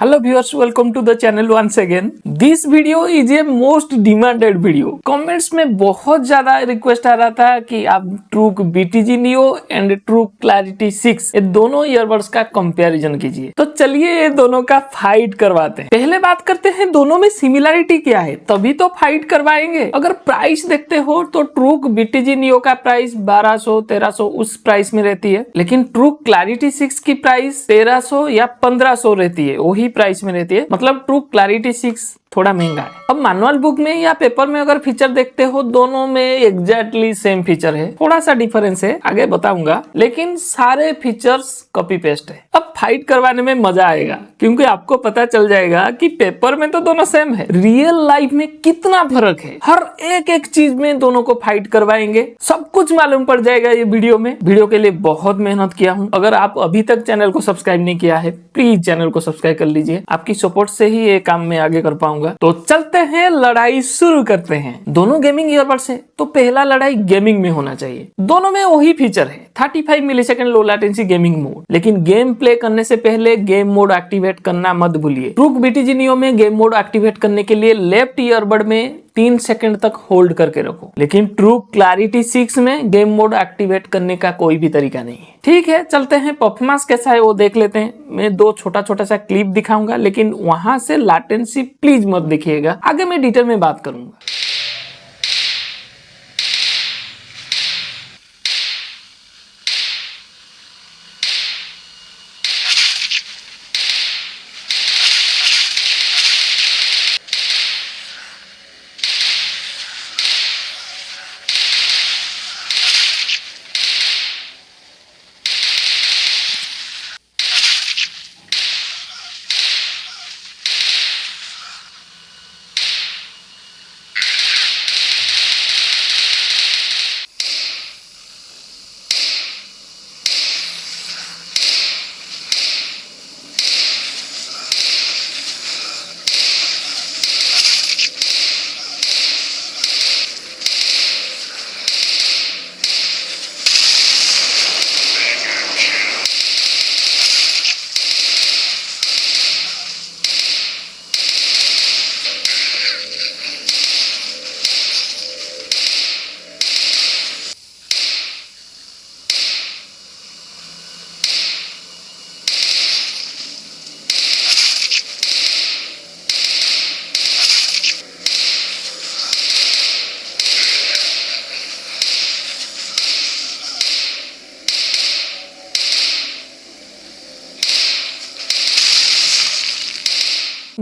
Hello viewers, welcome to the channel once again. This video is a most demanded video. Comments में बहुत ज्यादा request आ रहा था कि आप ट्रूक BTG Neo एंड ट्रूक क्लैरिटी 6 ये दोनों ईयरबड्स का कंपैरिजन कीजिए। तो चलिए ये दोनों का फाइट करवाते हैं। पहले बात करते हैं दोनों में सिमिलरिटी क्या है, तभी तो फाइट करवाएंगे। अगर प्राइस देखते हो तो ट्रूक BTG Neo का प्राइस 1200-1300 उस प्राइस में रहती है, लेकिन ट्रूक क्लैरिटी 6 की प्राइस 1300 या 1500 रहती है, वही प्राइस में रहती है। मतलब ट्रूक क्लैरिटी 6 थोड़ा महंगा है। अब मैनुअल बुक में या पेपर में अगर फीचर देखते हो दोनों में एग्जैक्टली सेम फीचर है, थोड़ा सा डिफरेंस है आगे बताऊंगा, लेकिन सारे फीचर्स कॉपी पेस्ट है। अब फाइट करवाने में मजा आएगा क्योंकि आपको पता चल जाएगा कि पेपर में तो दोनों सेम है, रियल लाइफ में कितना फर्क है। हर एक चीज में दोनों को फाइट करवाएंगे, सब कुछ मालूम पड़ जाएगा ये वीडियो में। वीडियो के लिए बहुत मेहनत किया हूँ। अगर आप अभी तक चैनल को सब्सक्राइब नहीं किया है प्लीज चैनल को सब्सक्राइब कर लीजिए, आपकी सपोर्ट से ही ये काम में आगे कर पाऊंगा। तो चलते हैं, लड़ाई शुरू करते हैं। दोनों गेमिंग ईयरबड्स है तो पहला लड़ाई गेमिंग में होना चाहिए। दोनों में वही फीचर है 35 मिलीसेकंड लो लैटेंसी गेमिंग मोड, लेकिन गेम प्ले करने से पहले गेम मोड एक्टिवेट करना मत भूलिए। ट्रूक BTG Neo में गेम मोड एक्टिवेट करने के लिए लेफ्ट ईयरबड में 3 सेकंड तक होल्ड करके रखो, लेकिन ट्रूक क्लैरिटी 6 में गेम मोड एक्टिवेट करने का कोई भी तरीका नहीं है। ठीक है, चलते हैं, परफॉर्मेंस कैसा है वो देख लेते हैं। मैं 2 छोटा सा क्लिप दिखाऊंगा, लेकिन वहां से लैटेंसी प्लीज मत देखिएगा, आगे मैं डिटेल में बात करूंगा।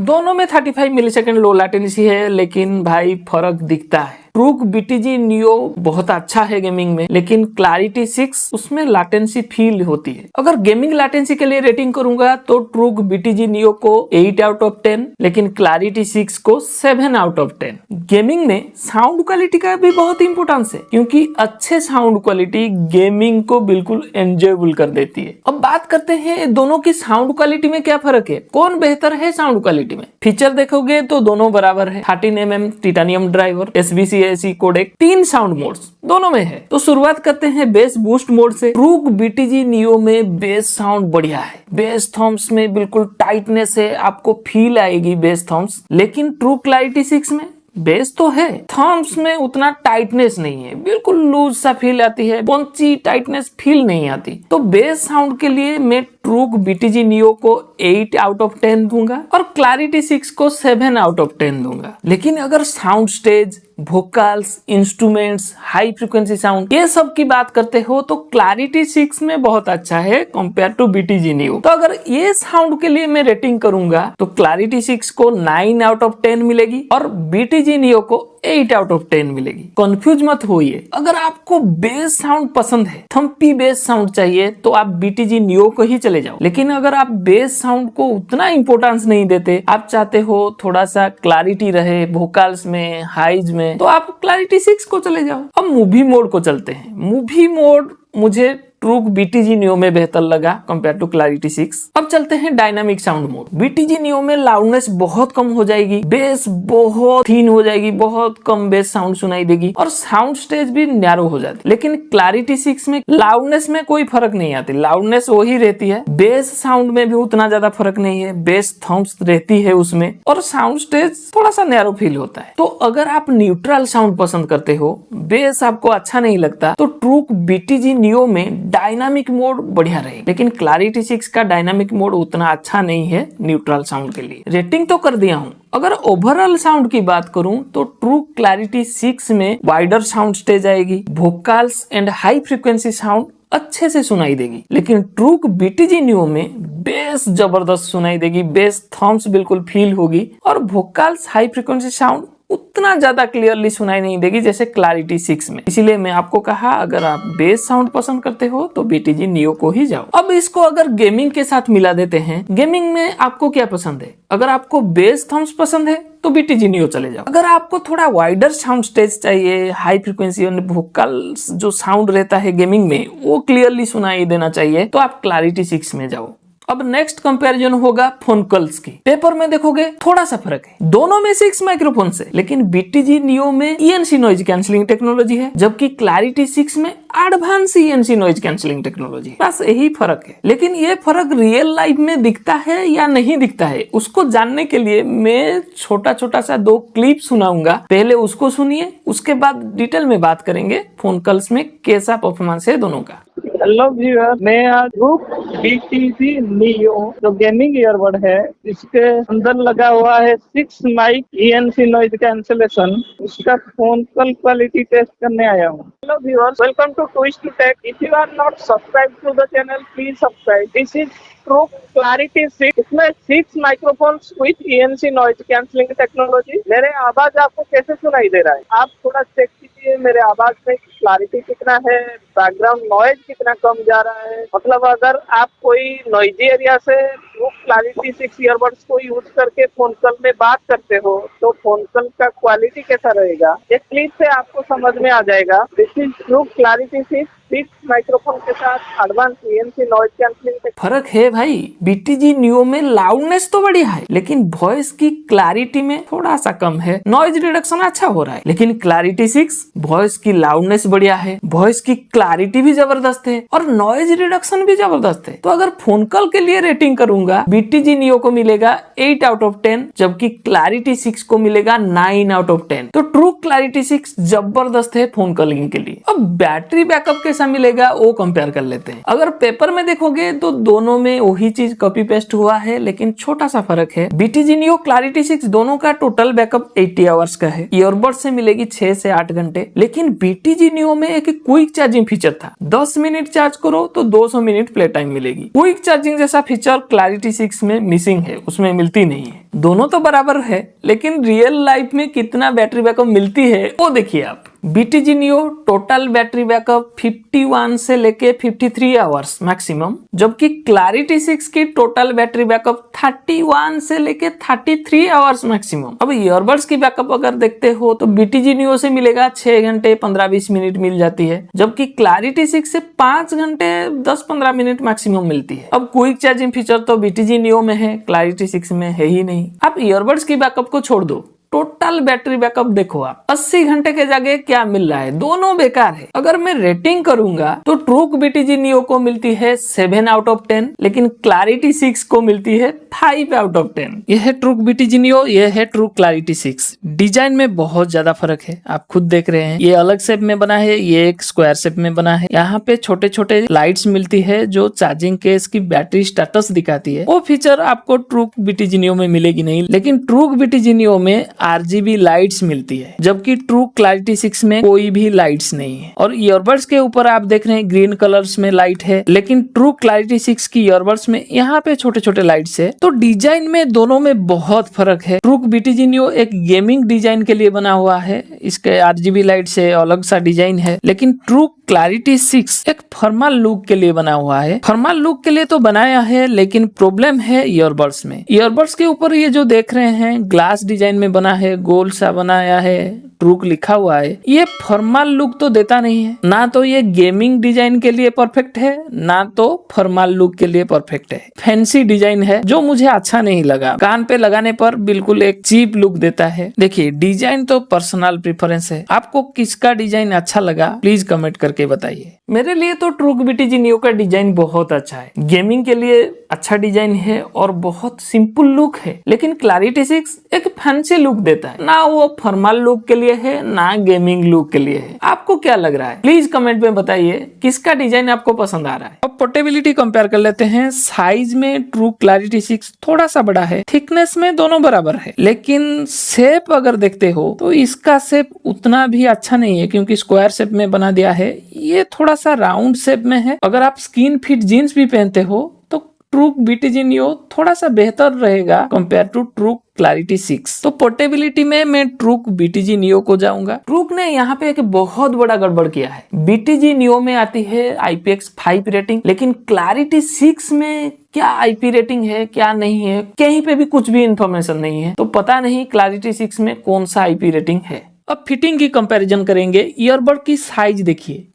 दोनों में 35 मिलीसेकंड लो लैटेंसी है, लेकिन भाई फर्क दिखता है। ट्रूक BTG Neo बहुत अच्छा है गेमिंग में, लेकिन क्लैरिटी 6 उसमें लैटेंसी फील होती है। अगर गेमिंग लैटेंसी के लिए रेटिंग करूंगा तो ट्रूक BTG Neo को 8 आउट ऑफ 10, लेकिन क्लैरिटी 6 को 7 आउट ऑफ 10। गेमिंग में साउंड क्वालिटी का भी बहुत इंपोर्टेंस है, क्योंकि अच्छे साउंड क्वालिटी गेमिंग को बिल्कुल एंजॉयबल कर देती है। अब बात करते हैं दोनों की साउंड क्वालिटी में क्या फर्क है, कौन बेहतर है साउंड क्वालिटी में। फीचर देखोगे तो दोनों बराबर है। 13mm titanium driver, SBC codec, 3 sound modes दोनों में है। तो शुरुआत करते हैं बेस बूस्ट मोड से। ट्रूक BTG Neo में बेस साउंड बढ़िया है, बेस थॉम्स में बिल्कुल टाइटनेस है, आपको फील आएगी बेस थॉम्स। लेकिन ट्रूक क्लैरिटी 6 में बेस तो है, थॉम्स में उतना टाइटनेस नहीं है, बिल्कुल लूज सा फील आती है, पंची टाइटनेस फील नहीं आती। तो बेस साउंड के लिए मैं ट्रूक BTG Neo को 8 आउट ऑफ 10 दूंगा और क्लैरिटी 6 को 7 आउट ऑफ 10 दूंगा। लेकिन अगर sound stage, vocals, instruments, high frequency sound ये सब की बात करते हो तो क्लैरिटी 6 में बहुत अच्छा है कंपेयर टू BTG Neo। तो अगर ये साउंड के लिए मैं रेटिंग करूंगा तो क्लैरिटी 6 को 9 आउट ऑफ 10 मिलेगी और BTG Neo को 8 आउट ऑफ 10 मिलेगी। कंफ्यूज मत होइए, अगर आपको बेस साउंड पसंद है, थम्पी बेस साउंड चाहिए तो आप BTG Neo को ही चले जाओ। लेकिन अगर आप बेस साउंड को उतना इंपोर्टेंस नहीं देते, आप चाहते हो थोड़ा सा क्लैरिटी रहे वोकल्स में, हाइज में, तो आप क्लैरिटी 6 को चले जाओ। अब मूवी मोड को चलते हैं। मूवी मोड मुझे ट्रूक BTG नियो में बेहतर लगा कंपेयर टू क्लैरिटी 6। अब चलते हैं dynamic sound mode. BTG neo में लाउडनेस बहुत कम हो जाएगी, बेस बहुत थीन हो जाएगी, बहुत कम बेस साउंड सुनाई देगी और साउंड स्टेज भी नैरो हो जाती। लेकिन क्लैरिटी 6 में लाउडनेस में कोई फर्क नहीं आती, लाउडनेस वही रहती है, बेस साउंड में भी उतना ज्यादा फर्क नहीं है, बेस थम्स रहती है उसमें और साउंड स्टेज थोड़ा सा नैरो फील होता है। तो अगर आप न्यूट्रल साउंड पसंद करते हो, बेस आपको अच्छा नहीं लगता, तो ट्रूक BTG नियो में डायनामिक मोड बढ़िया रहेगा। लेकिन क्लैरिटी 6 का डायनामिक मोड उतना अच्छा नहीं है न्यूट्रल साउंड के लिए। रेटिंग तो कर दिया हूँ। अगर ओवरऑल साउंड की बात करूं तो ट्रूक क्लैरिटी 6 में वाइडर साउंड स्टेज आएगी, vocals and high frequency sound अच्छे से सुनाई देगी। लेकिन ट्रूक BTG नियो में बेस जबरदस्त सुनाई देगी, बेस थम्स बिल्कुल फील होगी और वोकल्स हाई फ्रीक्वेंसी साउंड उतना ज्यादा क्लियरली सुनाई नहीं देगी जैसे क्लैरिटी 6 में। इसीलिए मैं आपको कहा अगर आप बेस साउंड पसंद करते हो तो BTG नियो को ही जाओ। अब इसको अगर गेमिंग के साथ मिला देते हैं, गेमिंग में आपको क्या पसंद है? अगर आपको बेस थम्स पसंद है तो BTG नियो चले जाओ। अगर आपको थोड़ा वाइडर साउंड स्टेज चाहिए, हाई फ्रीक्वेंसी और वोकल्स जो साउंड रहता है गेमिंग में वो क्लियरली सुनाई देना चाहिए, तो आप क्लैरिटी 6 में जाओ। अब नेक्स्ट कंपैरिजन होगा फोन कॉल्स की। पेपर में देखोगे थोड़ा सा फर्क है, दोनों में 6 माइक्रोफोन है, लेकिन BTG नियो में ENC नॉइज कैंसिलिंग टेक्नोलॉजी है, जबकि क्लैरिटी 6 में advance ENC noise cancelling technology है। बस यही फर्क है। लेकिन ये फर्क रियल लाइफ में दिखता है या नहीं दिखता है, उसको जानने के लिए मैं छोटा छोटा सा 2 क्लिप सुनाऊंगा। पहले उसको सुनिए, उसके बाद डिटेल में बात करेंगे फोन कॉल्स में कैसा परफॉर्मेंस है दोनों का। हेलो व्यूअर, मैं आज ट्रूक BTG नियो जो गेमिंग ईयरबड है, इसके अंदर लगा हुआ है 6 माइक ENC नॉइज कैंसिलेशन। इसका फोन कॉल क्वालिटी टेस्ट करने आया हूँ। Hello viewers, welcome to Twist to Tech. If you are not subscribe to the channel, please subscribe. This is Truke clarity 6। इसमें 6 microphones with ENC noise cancelling technology. मेरे आवाज आपको कैसे सुनाई दे रहा है? आप थोड़ा चेक कीजिए मेरे आवाज में क्लैरिटी कितना है, बैकग्राउंड नॉइज कितना कम जा रहा है। मतलब अगर आप कोई नॉइजी एरिया से ट्रूक क्लैरिटी 6 ईयरबड्स को यूज करके फोन कॉल में बात करते हो तो फोन कॉल का क्वालिटी कैसा रहेगा, एक क्लिप से आपको समझ में आ जाएगा। This is Truke clarity 6 microphone के साथ एडवांस ENC नॉइज कैंसिलिंग। फर्क है भाई, BTG नियो में लाउडनेस तो बढ़िया है, लेकिन वॉइस की क्लैरिटी में थोड़ा सा कम है। नॉइज रिडक्शन अच्छा हो रहा है, लेकिन क्लैरिटी 6 वॉइस की लाउडनेस बढ़िया है, वॉइस की क्लैरिटी भी जबरदस्त है और नॉइज रिडक्शन भी जबरदस्त है। तो अगर फोन कॉल के लिए रेटिंग करूंगा, BTG नियो को मिलेगा 8 आउट ऑफ 10, जबकि क्लैरिटी 6 को मिलेगा 9 आउट ऑफ 10। तो ट्रूक क्लैरिटी 6 जबरदस्त है फोन कॉलिंग के लिए। अब बैटरी बैकअप कैसा मिलेगा वो कंपेयर कर लेते हैं। अगर पेपर में देखोगे तो दोनों में वही चीज कॉपी पेस्ट हुआ है, लेकिन छोटा सा फर्क है। BTG नियो क्लैरिटी 6 दोनों का टोटल बैकअप 80 आवर्स का है, ईयरबड से मिलेगी 6 से 8 घंटे। लेकिन BTG नियो में एक क्विक चार्जिंग फीचर था, 10 मिनट चार्ज करो तो 200 मिनट प्ले टाइम मिलेगी। क्विक चार्जिंग जैसा फीचर क्लैरिटी 6 में मिसिंग है, उसमें मिलती नहीं है। दोनों तो बराबर है, लेकिन रियल लाइफ में कितना बैटरी बैकअप मिलती है वो देखिए आप। BTG neo total battery backup 51 से लेके 53 आवर्स मैक्सिमम, जबकि क्लैरिटी 6 की टोटल बैटरी बैकअप 31 से लेके 33 आवर्स मैक्सिमम। अब ईयरबड्स की बैकअप अगर देखते हो तो BTG नियो से मिलेगा 6 घंटे 15-20 मिनट मिल जाती है, जबकि क्लैरिटी 6 से 5 घंटे 10-15 मिनट मैक्सिमम मिलती है। अब क्विक चार्जिंग फीचर तो BTG नियो में है, क्लैरिटी 6 में है ही नहीं। आप ईयरबड्स की बैकअप को छोड़ दो, टोटल बैटरी बैकअप देखो आप, 80 घंटे के जगह क्या मिल रहा है, दोनों बेकार है। अगर मैं रेटिंग करूंगा तो ट्रूक BTG नियो को मिलती है 7 आउट ऑफ 10, लेकिन क्लैरिटी 6 को मिलती है 5 आउट ऑफ 10। यह है ट्रूक BTG नियो, यह है ट्रूक क्लैरिटी 6। डिजाइन में बहुत ज्यादा फर्क है, आप खुद देख रहे हैं। ये अलग शेप में बना है, ये एक स्क्वायर शेप में बना है। यहाँ पे छोटे छोटे लाइट्स मिलती है जो चार्जिंग केस की बैटरी स्टेटस दिखाती है। वो फीचर आपको ट्रूक BTG नियो में मिलेगी नहीं, लेकिन ट्रूक BTG नियो में RGB लाइट्स मिलती है, जबकि ट्रूक क्लैरिटी 6 में कोई भी लाइट्स नहीं है। और ईयरबड्स के ऊपर आप देख रहे हैं ग्रीन कलर्स में लाइट है, लेकिन ट्रूक क्लैरिटी 6 की ईयरबड्स में यहाँ पे छोटे छोटे लाइट्स है। तो डिजाइन में दोनों में बहुत फर्क है। ट्रूक BTG नियो एक गेमिंग डिजाइन के लिए बना हुआ है, इसके RGB लाइट से अलग सा डिजाइन है, लेकिन ट्रूक क्लैरिटी 6 एक फॉर्मल लुक के लिए बना हुआ है। फॉर्मल लुक के लिए तो बनाया है, लेकिन प्रॉब्लम है ईयरबड्स में। ईयरबड्स के ऊपर ये जो देख रहे हैं ग्लास डिजाइन में बना है, गोल सा बनाया है, ट्रूक लिखा हुआ है ये फॉर्मल लुक तो देता नहीं है, ना तो ये गेमिंग डिजाइन के लिए परफेक्ट है ना तो फॉर्मल लुक के लिए परफेक्ट है। फैंसी डिजाइन है जो मुझे अच्छा नहीं लगा, कान पे लगाने पर बिल्कुल एक चीप लुक देता है। देखिए डिजाइन तो पर्सनल प्रेफरेंस है, आपको किसका डिजाइन अच्छा लगा प्लीज कमेंट करके बताइए। मेरे लिए तो ट्रूक BTG नियो का डिजाइन बहुत अच्छा है, गेमिंग के लिए अच्छा डिजाइन है और बहुत सिंपल लुक है, लेकिन क्लैरिटी 6 एक फैंसी लुक देता है, ना वो फॉर्मल लुक के लिए है ना गेमिंग लुक के लिए है। आपको क्या लग रहा है प्लीज कमेंट में बताइए किसका डिजाइन आपको पसंद आ रहा है। अब पोर्टेबिलिटी कंपेयर कर लेते हैं। साइज में ट्रूक क्लैरिटी 6 थोड़ा सा बड़ा है, थिकनेस में दोनों बराबर है, लेकिन शेप अगर देखते हो तो इसका शेप उतना भी अच्छा नहीं है क्योंकि स्क्वायर शेप में बना दिया है, ये थोड़ा सा राउंड शेप में है। अगर आप स्किन फिट जीन्स भी पहनते हो तो ट्रूक BTG नियो थोड़ा सा बेहतर रहेगा कंपेयर टू ट्रूक क्लैरिटी 6। तो पोर्टेबिलिटी में मैं ट्रूक BTG नियो को जाऊंगा। ट्रूक ने यहाँ पे एक बहुत बड़ा गड़बड़ किया है। BTG नियो में आती है IPX5 रेटिंग, लेकिन क्लैरिटी 6 में क्या IP रेटिंग है क्या नहीं है, कहीं पे भी कुछ भी इंफॉर्मेशन नहीं है, तो पता नहीं क्लैरिटी 6 में कौन सा IP रेटिंग है। अब फिटिंग की कंपैरिजन करेंगे। ईयरबड की साइज देखिए,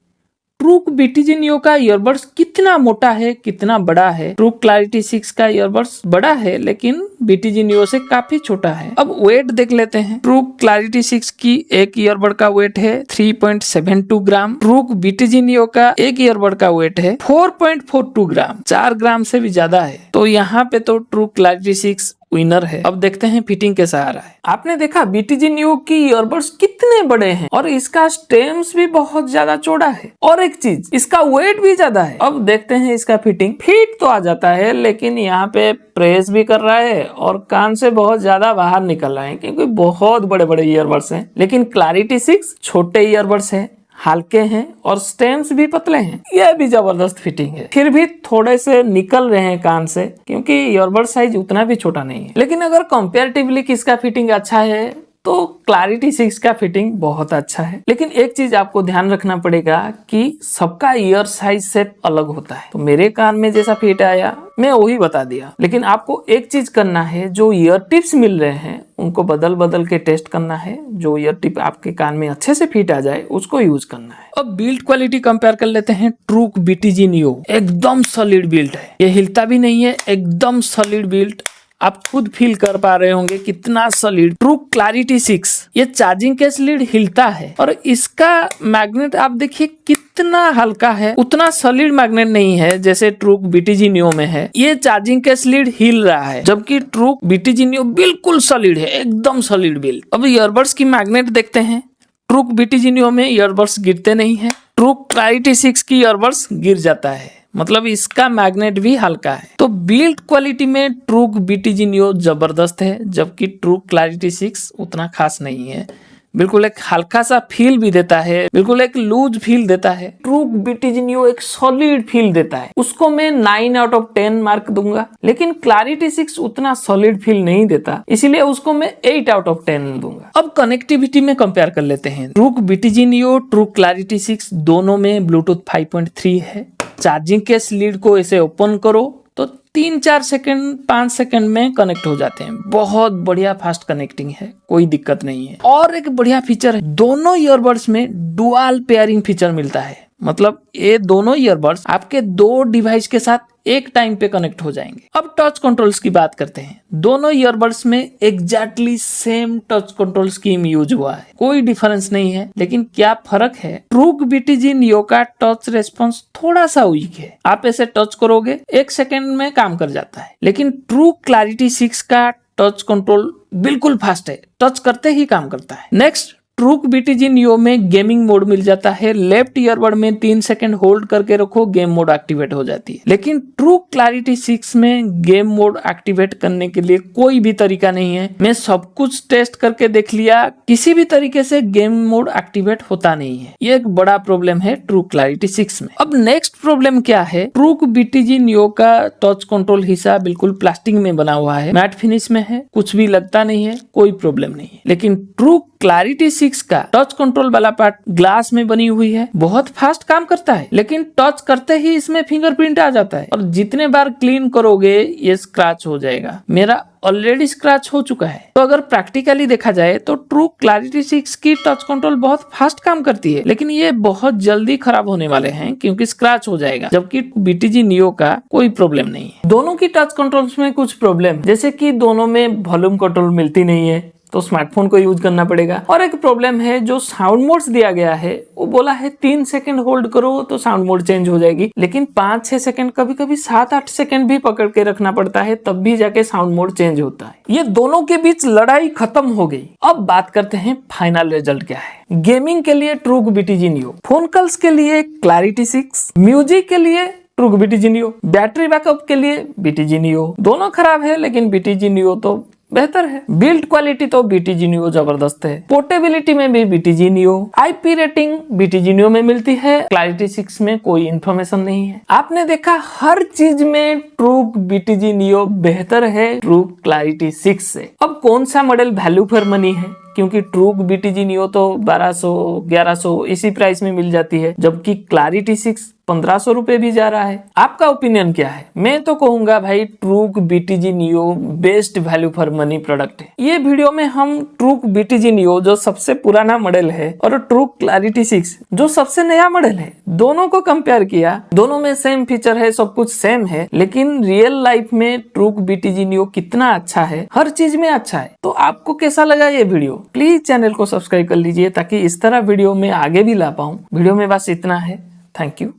ट्रूक BTG नियो का ईयरबड्स कितना मोटा है कितना बड़ा है। ट्रूक क्लैरिटी 6 का ईयरबड्स बड़ा है लेकिन BTG नियो से काफी छोटा है। अब वेट देख लेते हैं। ट्रूक क्लैरिटी 6 की एक ईयरबड का वेट है 3.72 ग्राम। ट्रूक BTG नियो का एक ईयरबड का वेट है 4.42 ग्राम, 4 ग्राम से भी ज्यादा है। तो यहाँ पे तो ट्रूक क्लैरिटी 6 विनर है। अब देखते हैं फिटिंग कैसा आ रहा है। आपने देखा BTG नियो की ईयरबड्स कितने बड़े हैं और इसका स्टेम्स भी बहुत ज्यादा चौड़ा है, और एक चीज इसका वेट भी ज्यादा है। अब देखते हैं इसका फिटिंग। फिट तो आ जाता है लेकिन यहाँ पे प्रेस भी कर रहा है और कान से बहुत ज्यादा बाहर निकल रहा है क्योंकि बहुत बड़े बड़े ईयरबड्स हैं। लेकिन क्लैरिटी 6 छोटे ईयरबड्स हैं, हल्के हैं और स्टेम्स भी पतले हैं, यह भी जबरदस्त फिटिंग है। फिर भी थोड़े से निकल रहे हैं कान से क्योंकि ईयरबड साइज उतना भी छोटा नहीं है। लेकिन अगर कंपैरेटिवली किसका फिटिंग अच्छा है तो क्लैरिटी 6 का फिटिंग बहुत अच्छा है। लेकिन एक चीज आपको ध्यान रखना पड़ेगा कि सबका ईयर साइज शेप अलग होता है। तो मेरे कान में जैसा फिट आया मैं वही बता दिया, लेकिन आपको एक चीज करना है, जो ईयर टिप्स मिल रहे हैं उनको बदल बदल के टेस्ट करना है। जो ईयर टिप आपके कान में अच्छे से फिट आ जाए उसको यूज करना है। अब बिल्ड क्वालिटी कंपेयर कर लेते हैं। ट्रूक BTG नियो एकदम सॉलिड बिल्ड है, ये हिलता भी नहीं है, एकदम सॉलिड बिल्ड। आप खुद फील कर पा रहे होंगे कितना सॉलिड। ट्रूक क्लैरिटी 6 ये चार्जिंग केस लीड हिलता है और इसका मैग्नेट आप देखिए कितना हल्का है, उतना सॉलिड मैग्नेट नहीं है जैसे ट्रूक BTG नियो में है। ये चार्जिंग केस लीड हिल रहा है जबकि ट्रूक BTG नियो बिल्कुल सॉलिड है, एकदम सॉलिड बिल्ड। अब ईयरबड्स की मैग्नेट देखते हैं। ट्रूक BTG नियो में ईयरबड्स गिरते नहीं है, ट्रूक क्लैरिटी 6 की ईयरबड्स गिर जाता है, मतलब इसका मैग्नेट भी हल्का है। तो बिल्ड क्वालिटी में ट्रूक BTG नियो जबरदस्त है जबकि ट्रूक क्लैरिटी 6 उतना खास नहीं है। बिल्कुल एक हल्का सा फील भी देता है, बिल्कुल एक लूज फील देता है। ट्रूक BTG नियो एक सॉलिड फील देता है, उसको मैं 9 आउट ऑफ 10 मार्क दूंगा। लेकिन क्लैरिटी 6 उतना सॉलिड फील नहीं देता, इसीलिए उसको मैं 8 आउट ऑफ 10 दूंगा। अब कनेक्टिविटी में कंपेयर कर लेते हैं। ट्रूक BTG नियो ट्रूक क्लैरिटी 6 दोनों में ब्लूटूथ 5.3 है। चार्जिंग केस लीड को ऐसे ओपन करो तो 3-4 सेकंड 5 सेकंड में कनेक्ट हो जाते हैं। बहुत बढ़िया फास्ट कनेक्टिंग है, कोई दिक्कत नहीं है। और एक बढ़िया फीचर है, दोनों ईयरबड्स में डुअल पेयरिंग फीचर मिलता है, मतलब ये दोनों ईयरबड्स आपके दो डिवाइस के साथ एक टाइम पे कनेक्ट हो जाएंगे। अब टच कंट्रोल्स की बात करते हैं। दोनों ईयरबड्स में exactly same touch control scheme use हुआ है, कोई डिफरेंस नहीं है। लेकिन क्या फर्क है, ट्रूक BTG नियो का टच रेस्पॉन्स थोड़ा सा वीक है। आप ऐसे टच करोगे 1 सेकेंड में काम कर जाता है, लेकिन ट्रूक क्लैरिटी 6 का टच कंट्रोल बिल्कुल फास्ट है, टच करते ही काम करता है। नेक्स्ट, ट्रूक BTG नियो में गेमिंग मोड मिल जाता है। लेफ्ट ईयरबड में 3 सेकंड होल्ड करके रखो, गेम मोड एक्टिवेट हो जाती है। लेकिन ट्रूक क्लैरिटी 6 में गेम मोड एक्टिवेट करने के लिए कोई भी तरीका नहीं है। मैं सब कुछ टेस्ट करके देख लिया, किसी भी तरीके से गेम मोड एक्टिवेट होता नहीं है। ये एक बड़ा प्रॉब्लम है ट्रूक क्लैरिटी 6 में। अब नेक्स्ट प्रॉब्लम क्या है, ट्रूक BTG नियो का टच कंट्रोल हिस्सा बिल्कुल प्लास्टिक में बना हुआ है, मैट फिनिश में है, कुछ भी लगता नहीं है, कोई प्रॉब्लम नहीं है। लेकिन ट्रूक क्लैरिटी Clarity 6 का टच कंट्रोल वाला पार्ट ग्लास में बनी हुई है, बहुत फास्ट काम करता है, लेकिन टच करते ही इसमें फिंगरप्रिंट आ जाता है और जितने बार क्लीन करोगे ये स्क्रैच हो जाएगा। मेरा ऑलरेडी स्क्रैच हो चुका है। तो अगर प्रैक्टिकली देखा जाए तो ट्रू Clarity 6 की टच कंट्रोल बहुत फास्ट काम करती है, लेकिन ये बहुत जल्दी खराब होने वाले हैं क्योंकि स्क्रैच हो जाएगा, जबकि BTG Neo का कोई प्रॉब्लम नहीं है। दोनों की टच कंट्रोल्स में कुछ प्रॉब्लम, जैसे कि दोनों में वॉल्यूम कंट्रोल मिलती नहीं है, तो स्मार्टफोन को यूज करना पड़ेगा। और एक प्रॉब्लम है, जो साउंड मोड्स दिया गया है वो बोला है 3 सेकंड होल्ड करो तो साउंड मोड चेंज हो जाएगी, लेकिन 5-6 सेकंड, कभी कभी 7-8 सेकंड भी पकड़ के रखना पड़ता है, तब भी जाके साउंड मोड चेंज होता है। ये दोनों के बीच लड़ाई खत्म हो गई। अब बात करते हैं फाइनल रिजल्ट क्या है। गेमिंग के लिए ट्रूक BTG Neo, फोन कॉल्स के लिए Clarity 6, म्यूजिक के लिए ट्रूक BTG Neo, बैटरी बैकअप के लिए BTG Neo। दोनों खराब है लेकिन BTG Neo तो बेहतर है। बिल्ड क्वालिटी तो BTG Neo जबरदस्त है। पोर्टेबिलिटी में भी BTG Neo, IP rating BTG Neo में मिलती है, Clarity 6 में कोई इन्फॉर्मेशन नहीं है। आपने देखा हर चीज में ट्रूक BTG Neo बेहतर है ट्रूक Clarity 6 से। अब कौन सा मॉडल वैल्यू फॉर मनी है, क्योंकि ट्रूक BTG Neo तो 1200-1100 इसी प्राइस में मिल जाती है, जबकि Clarity 6 1500 रुपए भी जा रहा है। आपका ओपिनियन क्या है? मैं तो कहूंगा भाई ट्रूक BTG Neo best value for money product है। ये वीडियो में हम ट्रूक BTG Neo जो सबसे पुराना मॉडल है और ट्रूक Clarity 6 जो सबसे नया मॉडल है, दोनों को कंपेयर किया। दोनों में सेम फीचर है, सब कुछ सेम है, लेकिन रियल लाइफ में ट्रूक BTG Neo कितना अच्छा है, हर चीज में अच्छा है। तो आपको कैसा लगा ये वीडियो? प्लीज चैनल को सब्सक्राइब कर लीजिए ताकि इस तरह वीडियो में आगे भी ला पाऊं। वीडियो में बस इतना है। Thank you.